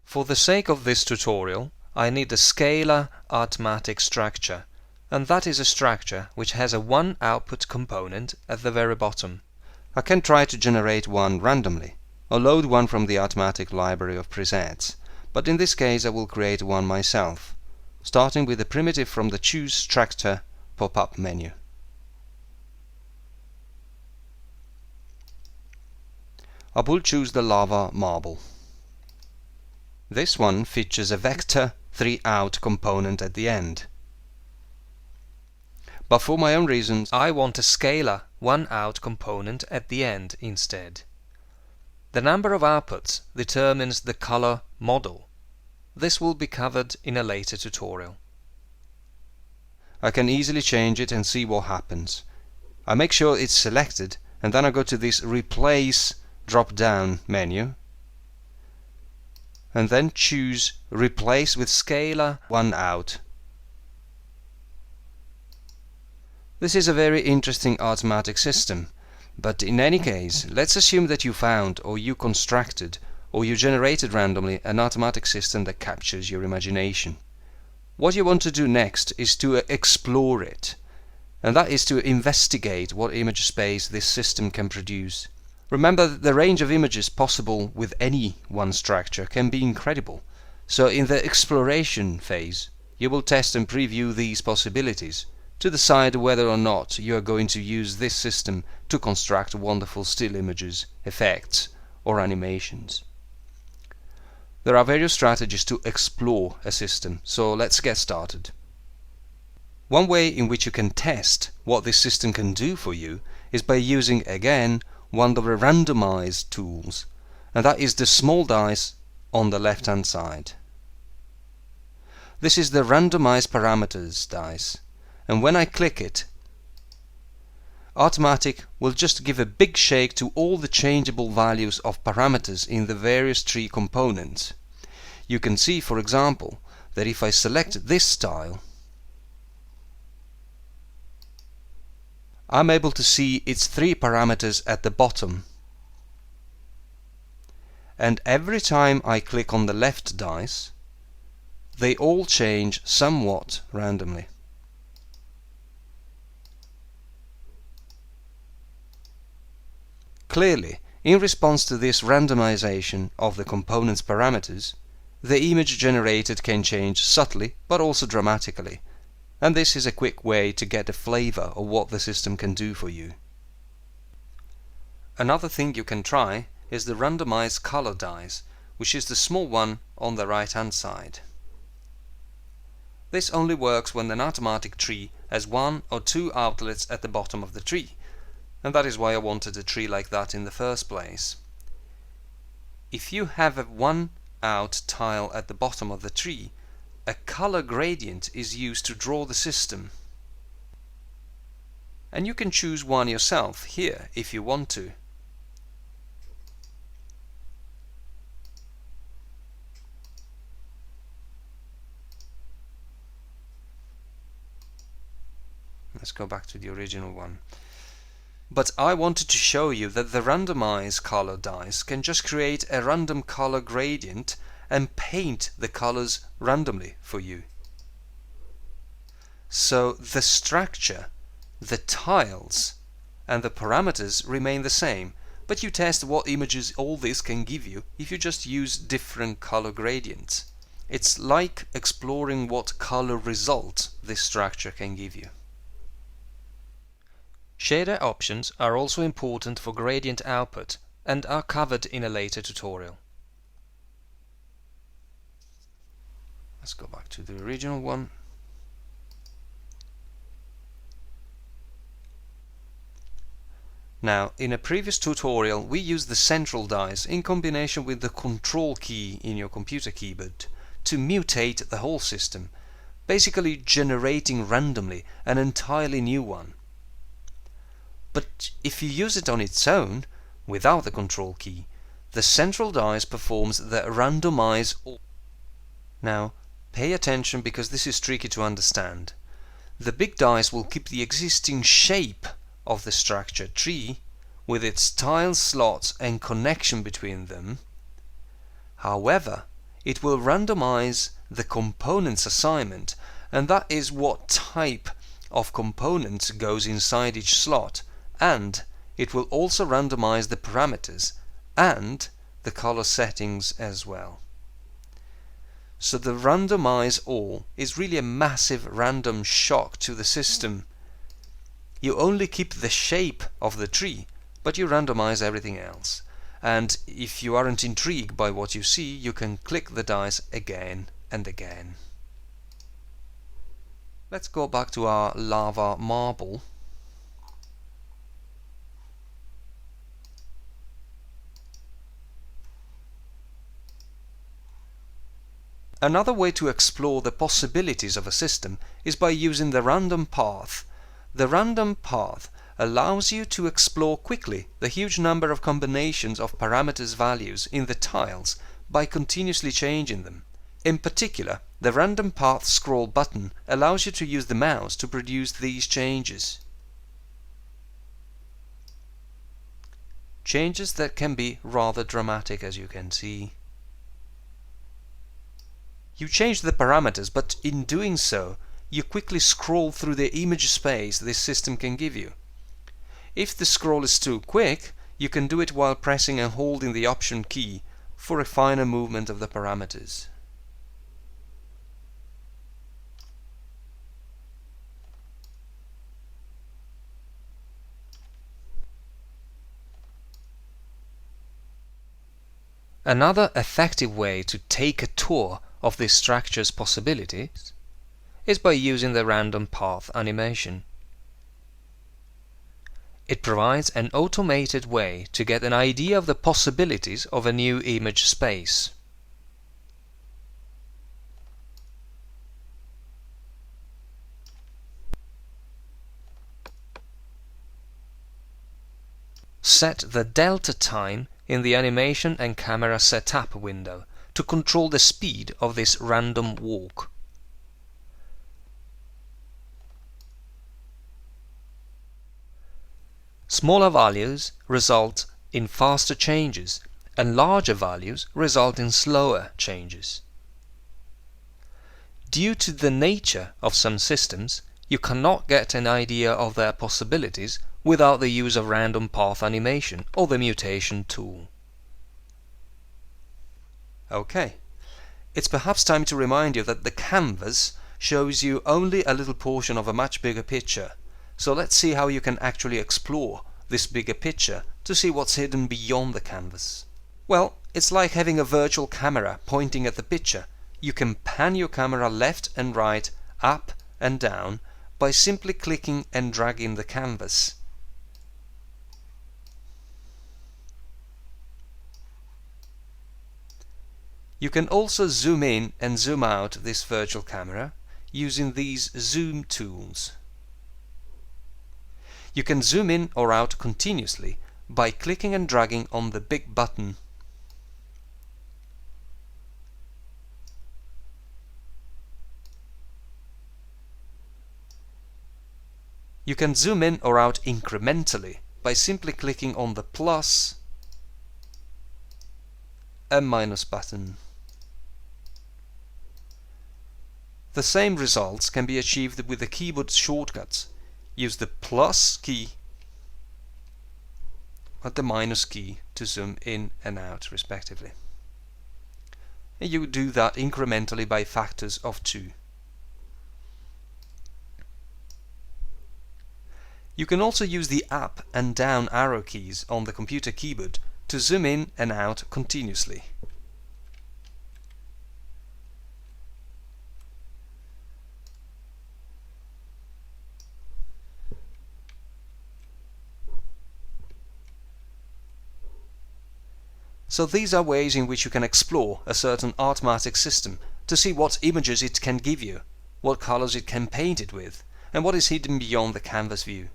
For the sake of this tutorial, I need a scalar ArtMatic structure, and that is a structure which has a one output component at the very bottom. I can try to generate one randomly, or load one from the ArtMatic library of presets, but in this case I will create one myself, starting with a primitive from the Choose Structure pop-up menu. I will choose the lava marble. This one features a vector 3out component at the end. But for my own reasons, I want a scalar one out component at the end instead. The number of outputs determines the color model. This will be covered in a later tutorial. I can easily change it and see what happens. I make sure it's selected, and then I go to this Replace drop-down menu, and then choose Replace with Scalar one out. This is a very interesting ArtMatic system, but in any case, let's assume that you found, or you constructed, or you generated randomly an ArtMatic system that captures your imagination. What you want to do next is to explore it, and that is to investigate what image space this system can produce. Remember that the range of images possible with any one structure can be incredible, so in the exploration phase you will test and preview these possibilities to decide whether or not you are going to use this system to construct wonderful still images, effects, or animations. There are various strategies to explore a system, so let's get started. One way in which you can test what this system can do for you is by using, again, one of the randomized tools, and that is the small dice on the left hand side. This is the randomized parameters dice, and when I click it, ArtMatic will just give a big shake to all the changeable values of parameters in the various tree components. You can see, for example, that if I select this style, I'm able to see its three parameters at the bottom. And every time I click on the left dice, they all change somewhat randomly. Clearly, in response to this randomization of the component's parameters, the image generated can change subtly but also dramatically, and this is a quick way to get a flavor of what the system can do for you. Another thing you can try is the randomized color dice, which is the small one on the right hand side. This only works when an ArtMatic tree has one or two outlets at the bottom of the tree, and that is why I wanted a tree like that in the first place. If you have a one out tile at the bottom of the tree, a color gradient is used to draw the system. And you can choose one yourself here if you want to. Let's go back to the original one. But I wanted to show you that the randomized color dice can just create a random color gradient and paint the colors randomly for you. So the structure, the tiles, and the parameters remain the same, but you test what images all this can give you if you just use different color gradients. It's like exploring what color result this structure can give you. Shader options are also important for gradient output and are covered in a later tutorial. Let's go back to the original one. Now, in a previous tutorial we used the central dice in combination with the Control key in your computer keyboard to mutate the whole system, basically generating randomly an entirely new one. But if you use it on its own, without the Control key, the central dice performs the randomize all. Now, pay attention because this is tricky to understand. The big dice will keep the existing shape of the structure tree with its tile slots and connection between them. However, it will randomize the components assignment, and that is what type of components goes inside each slot, and it will also randomize the parameters and the color settings as well. So the randomize all is really a massive random shock to the system. You only keep the shape of the tree, but you randomize everything else. And if you aren't intrigued by what you see, you can click the dice again and again. Let's go back to our lava marble. Another way to explore the possibilities of a system is by using the random path. The random path allows you to explore quickly the huge number of combinations of parameters values in the tiles by continuously changing them. In particular, the random path scroll button allows you to use the mouse to produce these changes. Changes that can be rather dramatic, as you can see. You change the parameters, but in doing so, you quickly scroll through the image space this system can give you. If the scroll is too quick, you can do it while pressing and holding the Option key for a finer movement of the parameters. Another effective way to take a tour of this structure's possibilities is by using the random path animation. It provides an automated way to get an idea of the possibilities of a new image space. Set the delta time in the animation and camera setup window to control the speed of this random walk. Smaller values result in faster changes, and larger values result in slower changes. Due to the nature of some systems, you cannot get an idea of their possibilities without the use of random path animation or the mutation tool. Okay, it's perhaps time to remind you that the canvas shows you only a little portion of a much bigger picture. So let's see how you can actually explore this bigger picture to see what's hidden beyond the canvas. Well, it's like having a virtual camera pointing at the picture. You can pan your camera left and right, up and down by simply clicking and dragging the canvas. You can also zoom in and zoom out this virtual camera using these zoom tools. You can zoom in or out continuously by clicking and dragging on the big button. You can zoom in or out incrementally by simply clicking on the plus and minus button. The same results can be achieved with the keyboard shortcuts. Use the plus key and the minus key to zoom in and out respectively. And you do that incrementally by factors of 2. You can also use the up and down arrow keys on the computer keyboard to zoom in and out continuously. So these are ways in which you can explore a certain ArtMatic system to see what images it can give you, what colors it can paint it with, and what is hidden beyond the canvas view.